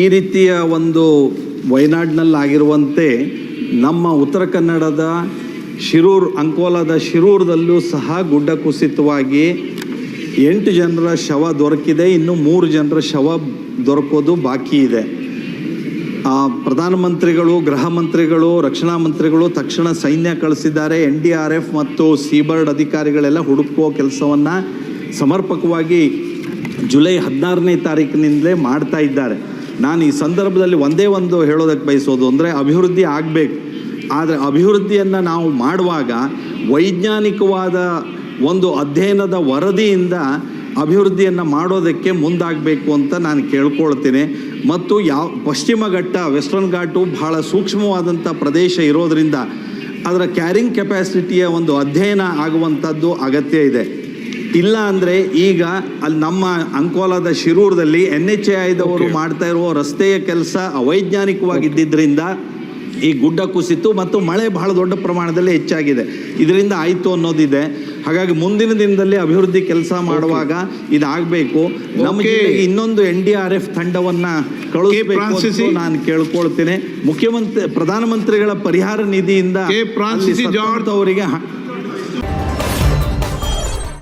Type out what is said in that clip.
ಈ ರೀತಿಯ ಒಂದು ವಯನಾಡಿನಲ್ಲಾಗಿರುವಂತೆ ನಮ್ಮ ಉತ್ತರ ಕನ್ನಡದ ಅಂಕೋಲಾದ ಶಿರೂರದಲ್ಲೂ ಸಹ ಗುಡ್ಡ ಕುಸಿತವಾಗಿ 8 ಜನರ ಶವ ದೊರಕಿದೆ. ಇನ್ನು 3 ಜನರ ಶವ ದೊರಕೋದು ಬಾಕಿ ಇದೆ. ಪ್ರಧಾನಮಂತ್ರಿಗಳು, ಗೃಹ ಮಂತ್ರಿಗಳು, ರಕ್ಷಣಾ ಮಂತ್ರಿಗಳು ತಕ್ಷಣ ಸೈನ್ಯ ಕಳಿಸಿದ್ದಾರೆ. NDRF ಮತ್ತು ಸೀಬರ್ಡ್ ಅಧಿಕಾರಿಗಳೆಲ್ಲ ಹುಡುಕುವ ಕೆಲಸವನ್ನು ಸಮರ್ಪಕವಾಗಿ ಜುಲೈ 16ನೇ ತಾರೀಕಿನಿಂದಲೇ ಮಾಡ್ತಾ ಇದ್ದಾರೆ. ನಾನು ಈ ಸಂದರ್ಭದಲ್ಲಿ ಒಂದೇ ಒಂದು ಹೇಳೋದಕ್ಕೆ ಬಯಸೋದು ಅಂದರೆ ಅಭಿವೃದ್ಧಿ ಆಗಬೇಕು. ಆದರೆ ಅಭಿವೃದ್ಧಿಯನ್ನು ನಾವು ಮಾಡುವಾಗ ವೈಜ್ಞಾನಿಕವಾದ ಒಂದು ಅಧ್ಯಯನದ ವರದಿಯಿಂದ ಅಭಿವೃದ್ಧಿಯನ್ನು ಮಾಡೋದಕ್ಕೆ ಮುಂದಾಗಬೇಕು ಅಂತ ನಾನು ಕೇಳ್ಕೊಳ್ತೀನಿ. ಮತ್ತು ಪಶ್ಚಿಮ ಘಟ್ಟ, ವೆಸ್ಟರ್ನ್ ಘಾಟು ಬಹಳ ಸೂಕ್ಷ್ಮವಾದಂಥ ಪ್ರದೇಶ ಇರೋದರಿಂದ ಅದರ ಕ್ಯಾರಿಂಗ್ ಕೆಪಾಸಿಟಿಯ ಒಂದು ಅಧ್ಯಯನ ಆಗುವಂಥದ್ದು ಅಗತ್ಯ ಇದೆ. ಇಲ್ಲ ಅಂದರೆ ಈಗ ಅಲ್ಲಿ ನಮ್ಮ ಅಂಕೋಲಾದ ಶಿರೂರದಲ್ಲಿ NHAIದವರು ಮಾಡ್ತಾ ಇರುವ ರಸ್ತೆಯ ಕೆಲಸ ಅವೈಜ್ಞಾನಿಕವಾಗಿದ್ದರಿಂದ ಈ ಗುಡ್ಡ ಕುಸಿತು ಮತ್ತು ಮಳೆ ಬಹಳ ದೊಡ್ಡ ಪ್ರಮಾಣದಲ್ಲಿ ಹೆಚ್ಚಾಗಿದೆ. ಇದರಿಂದ ಆಯಿತು ಅನ್ನೋದಿದೆ. ಹಾಗಾಗಿ ಮುಂದಿನ ದಿನದಲ್ಲಿ ಅಭಿವೃದ್ಧಿ ಕೆಲಸ ಮಾಡುವಾಗ ಇದಾಗಬೇಕು. ನಮ್ಮ ಜಿಲ್ಲೆಗೆ ಇನ್ನೊಂದು NDRF ತಂಡವನ್ನು ಕಳುಹಿಸಬೇಕು ನಾನು ಕೇಳ್ಕೊಳ್ತೀನಿ. ಪ್ರಧಾನಮಂತ್ರಿಗಳ ಪರಿಹಾರ ನಿಧಿಯಿಂದ ಅವರಿಗೆ